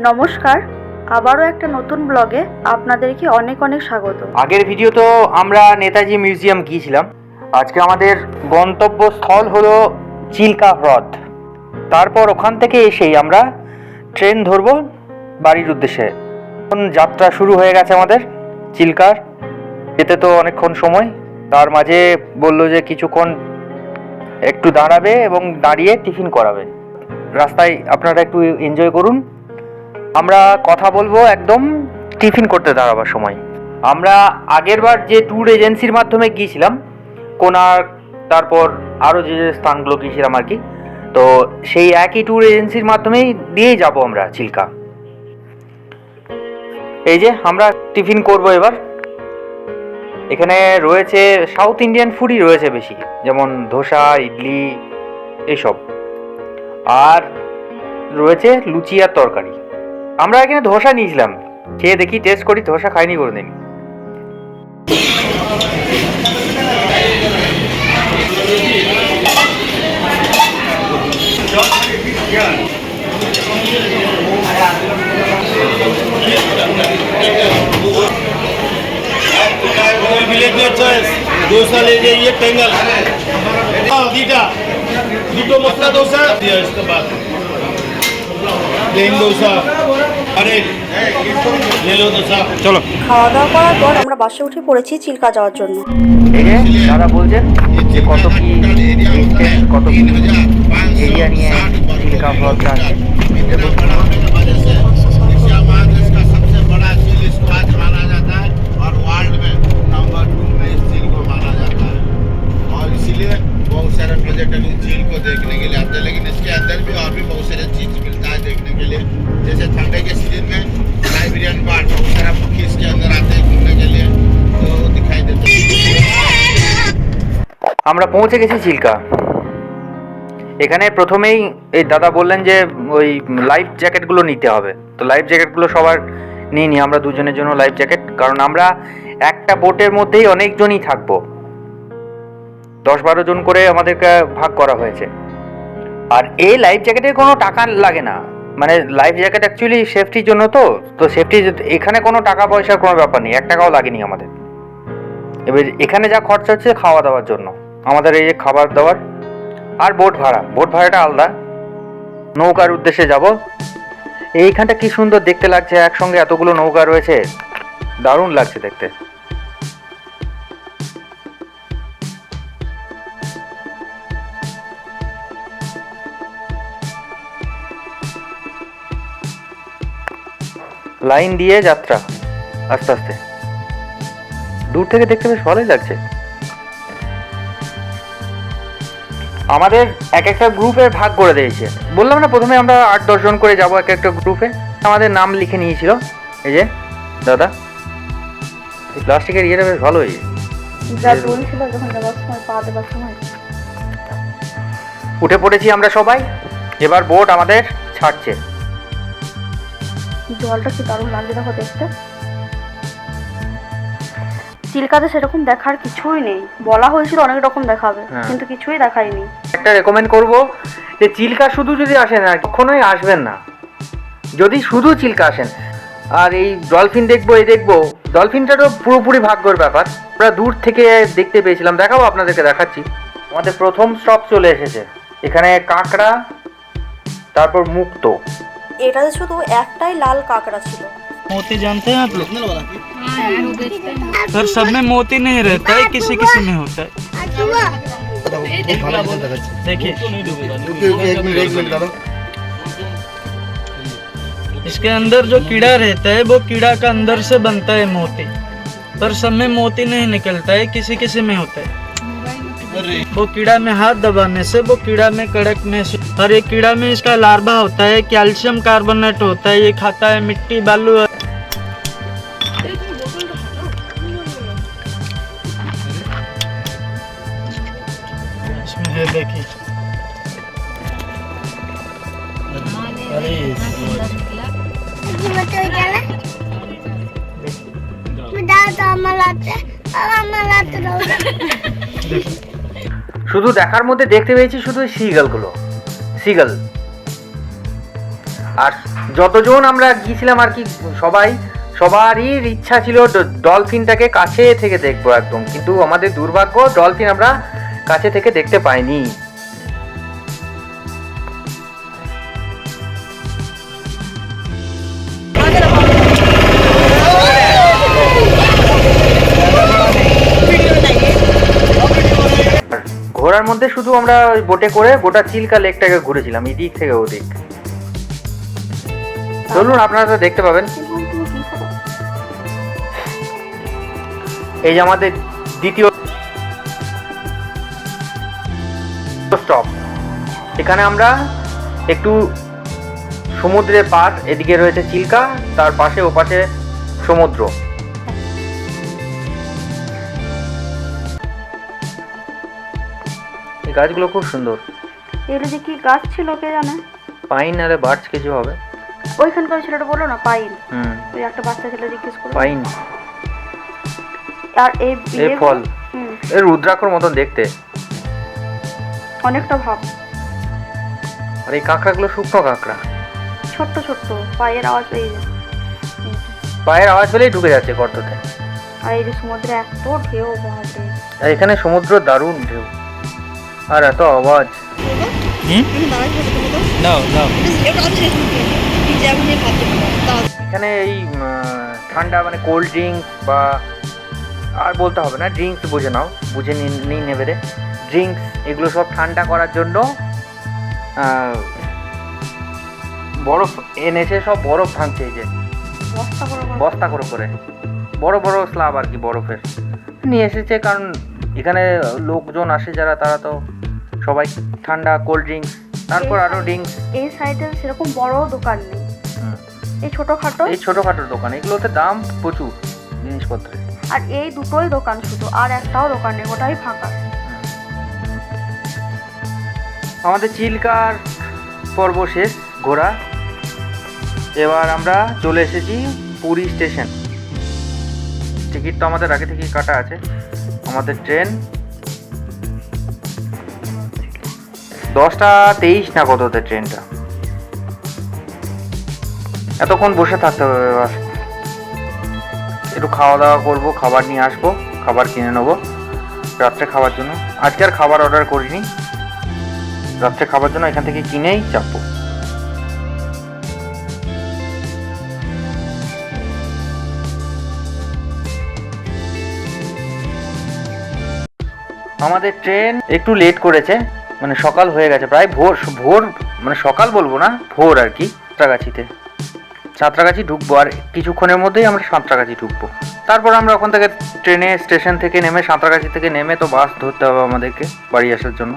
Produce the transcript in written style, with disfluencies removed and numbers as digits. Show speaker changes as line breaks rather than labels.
নমস্কার, আবারও একটা নতুন ব্লগে আপনাদেরকে অনেক অনেক স্বাগত।
আগের ভিডিও তো আমরা নেতাজি মিউজিয়াম গিয়েছিলাম। আজকে আমাদের গন্তব্যস্থল হলো চিল্কা হ্রদ। তারপর ওখান থেকে এসেই আমরা ট্রেন ধরবো বাড়ির উদ্দেশ্যে। এখন যাত্রা শুরু হয়ে গেছে আমাদের চিল্কার। যেতে তো অনেকক্ষণ সময়, তার মাঝে বললো যে কিছুক্ষণ একটু দাঁড়াবে এবং দাঁড়িয়ে টিফিন করাবে। রাস্তায় আপনারা একটু এনজয় করুন, আমরা কথা বলবো একদম টিফিন করতে দাঁড়াবার সময়। আমরা আগেরবার যে ট্যুর এজেন্সির মাধ্যমে গিয়েছিলাম কোণার্ক, তারপর আরও যে স্থানগুলো গিয়েছিলাম আর কি, তো সেই একই ট্যুর এজেন্সির মাধ্যমেই দিয়েই যাব আমরা চিল্কা। এই যে আমরা টিফিন করব এবার। এখানে রয়েছে সাউথ ইন্ডিয়ান ফুডই রয়েছে বেশি, যেমন ধোসা, ইডলি এইসব, আর রয়েছে লুচি আর তরকারি। আমরা এখানে ধোসা নিয়েছিলাম, খেয়ে দেখি, টেস্ট করি, ধোসা খাইনি কোনোদিন।
डोसा ले जाइए टेंगल दीटा दुटो मसला डोसा दिया इसके बाद प्लेन डोसा अरे ले लो डोसा चलो।
খাওয়া দাওয়া করার পর আমরা বাসে উঠে পড়েছি চিল্কা যাওয়ার জন্য।
দাদা বলছেন যে কত কি ডিস্টেন্স, কত কি এরিয়া নিয়ে চিল্কা হ্রদটা আছে।
बहुत सारे प्रोजेक्ट अभी झील को देखने के लिए आते हैं, लेकिन इसके अंदर भी और भी बहुत सारे चीज मिलता है देखने के लिए। जैसे ठंडे के सीजन में साइबेरियन बार्ड, बहुत सारा पक्षी इसके अंदर आते हैं घूमने के लिए, तो दिखाई देते हैं।
আমরা পৌঁছে গেছি চিল্কা। এখানে প্রথমেই এই দাদা বললেন যে ওই লাইফ জ্যাকেটগুলো নিতে হবে, তো লাইফ জ্যাকেটগুলো সবার নিয়ে নিই আমরা, দুজনের জন্য লাইফ জ্যাকেট, কারণ আমরা একটা বোটের মধ্যেই অনেকজনই থাকবো, 10-12 জন করে আমাদেরকে ভাগ করা হয়েছে। আর এই লাইফ জ্যাকেটের কোনো টাকা লাগে না, মানে লাইফ জ্যাকেট অ্যাকচুয়ালি সেফটির জন্য, তো সেফটি এখানে কোনো টাকা পয়সার কোনো ব্যাপার নেই, 1 টাকাও লাগেনি আমাদের। এবার এখানে যা খরচা হচ্ছে খাওয়া দাওয়ার জন্য, আমাদের এই যে খাবার দাবার আর বোট ভাড়াটা আলাদা। নৌকার উদ্দেশ্যে যাব। এইখানটা কি সুন্দর দেখতে লাগছে, একসঙ্গে এতগুলো নৌকা রয়েছে, দারুণ লাগছে দেখতে। লাইন দিয়ে যাত্রা আস্তে আস্তে, দূর থেকে দেখতে বেশ ভালোই লাগছে। আমাদের এক একটা গ্রুপে ভাগ করে দিয়েছে, বললাম না প্রথমে আমরা 8-10 জন করে যাব এক একটা গ্রুপে। আমাদের নাম লিখে নিয়েছিল এই যে দাদা। এই প্লাস্টিকের ইয়েটা বেশ ভালোই, উঠে পড়েছি আমরা সবাই। এবার বোট আমাদের ছাড়ছে।
জলটা কি দারুণ লাগছে দেখো দেখতে। চিল্কাতে সেরকম দেখার কিছুই নেই, বলা হয়েছিল অনেক রকম দেখাবে, কিন্তু কিছুই দেখায়নি।
একটা রেকমেন্ড করব যে চিল্কা শুধু যদি আসেন না, কখনোই আসবেন না যদি শুধু চিল্কা আসেন। আর এই ডলফিন দেখবো, ডলফিনটা তো পুরোপুরি ভাগ্যের ব্যাপার। আমরা দূর থেকে দেখতে পেয়েছিলাম, দেখাবো আপনাদেরকে, দেখাচ্ছি। আমাদের প্রথম স্টপ চলে এসেছে, এখানে কাঁকড়া, তারপর মুক্তো।
এটাতে শুধু একটাই লাল কাঁকড়া ছিল।
मोती जानते हैं आप लोग? सर सब में मोती नहीं रहता है, किसी किसी में होता है। देखिए इसके अंदर जो कीड़ा रहता है वो कीड़ा का अंदर से बनता है मोती, पर सब में मोती नहीं निकलता है, किसी किसी में होता है। वो कीड़ा में हाथ दबाने से वो कीड़ा में कड़क महसूस, और ये कीड़ा में इसका लार्वा होता है, कैल्शियम कार्बोनेट होता है, ये खाता है मिट्टी बालू। इसमें है देखिए,
শুধু দেখার মধ্যে দেখতে পেয়েছি শুধু সিগালগুলো, সিগাল। আর যতজন আমরা গিয়েছিলাম আর কি, সবারই ইচ্ছা ছিল ডলফিনটাকে কাছে থেকে দেখবো একদম, কিন্তু আমাদের দুর্ভাগ্য ডলফিন আমরা কাছে থেকে দেখতে পাইনি। ঘোরার মধ্যে শুধু আমরা ওই বোটে করে গোটা চিল্কা লেকটাকে ঘুরেছিলাম, এদিক থেকে ওদিক। চলুন, আপনারা তো দেখতে পাবেন। এই যে আমাদের দ্বিতীয় স্টপ, এখানে আমরা একটু সমুদ্রের পার, এদিকে রয়েছে চিল্কা, তার পাশে ওপাশে সমুদ্র। এই গাছগুলো খুব সুন্দর।
এগুলো যে কি গাছ ছিল কে জানে?
পাইন নাহলে বার্চ কিছু হবে।
ওইখানকার ছেলেটা বললো না পাইন,
হুম,
ওই একটা বাচ্চা ছেলে জিজ্ঞেস করলো
পাইন।
আর এই
এই ফল
হুম,
এর রুদ্রাক্ষর মতন দেখতে,
অনেকটা ভাব।
আর এই কাঁকড়াগুলো শুকনো কাঁকড়া,
ছোট্ট ছোট্ট, পায়ের আওয়াজ পেয়ে যায়।
পায়ের আওয়াজ পেলেই ঢুকে যাচ্ছে গর্ততে।
আর এই যে সমুদ্রে এত ঢেউ বাজে,
আর এখানে সমুদ্র দারুণ ঢেউ আর এত আওয়াজ। এখানে এই ঠান্ডা মানে কোল্ড ড্রিঙ্কস বা আর বলতে হবে না, ড্রিঙ্কস বুঝে নাও, বুঝে নিই নেবে রে, ড্রিঙ্কস এগুলো সব ঠান্ডা করার জন্য বরফ এনেছে, সব বরফ ভাঙছে। এই যে বস্তা করে করে বড় বড় স্ল্যাব আর কি বরফের নিয়ে এসেছে, কারণ এখানে লোকজন আসে যারা, তারা তো সবাই ঠান্ডা কোল্ড ড্রিঙ্কস, তারপর আরো ড্রিঙ্কস।
এই সাইডে সেরকম বড় দোকান নেই, এই ছোটখাটো দোকান, এগুলোতে দাম প্রচুর জিনিসপত্রের। আর এই দুটোই দোকান শুধু, আর একটাও দোকান নেই, ওটাই ফাঁকা।
আমাদের চিল্কার পর্ব শেষ ঘোরা, এবার আমরা চলে এসেছি পুরী স্টেশন। টিকিট তো আমাদের আগে থেকেই কাটা আছে। আমাদের ট্রেন 10:23 না কততে ট্রেনটা। এতক্ষণ বসে থাকতে হবে, একটু খাওয়া দাওয়া করবো, খাবার নিয়ে আসবো, খাবার কিনে নেবো রাত্রে খাবার জন্য। আজকে আর খাবার অর্ডার করিনি, রাত্রে খাবার জন্য এখান থেকে কিনেই চাপবো। আমাদের ট্রেন একটু লেট করেছে, মানে সকাল হয়ে গেছে প্রায়, ভোর মানে সকাল বলবো না, ভোর আর কি। সাঁতরাগাছি ঢুকবো, আর কিছুক্ষণের মধ্যেই আমরা সাঁতরাগাছি ঢুকবো। তারপর আমরা ওখান থেকে ট্রেনে স্টেশন থেকে নেমে, সাঁতরাগাছি থেকে নেমে তো বাস ধরতে হবে আমাদেরকে বাড়ি আসার জন্য।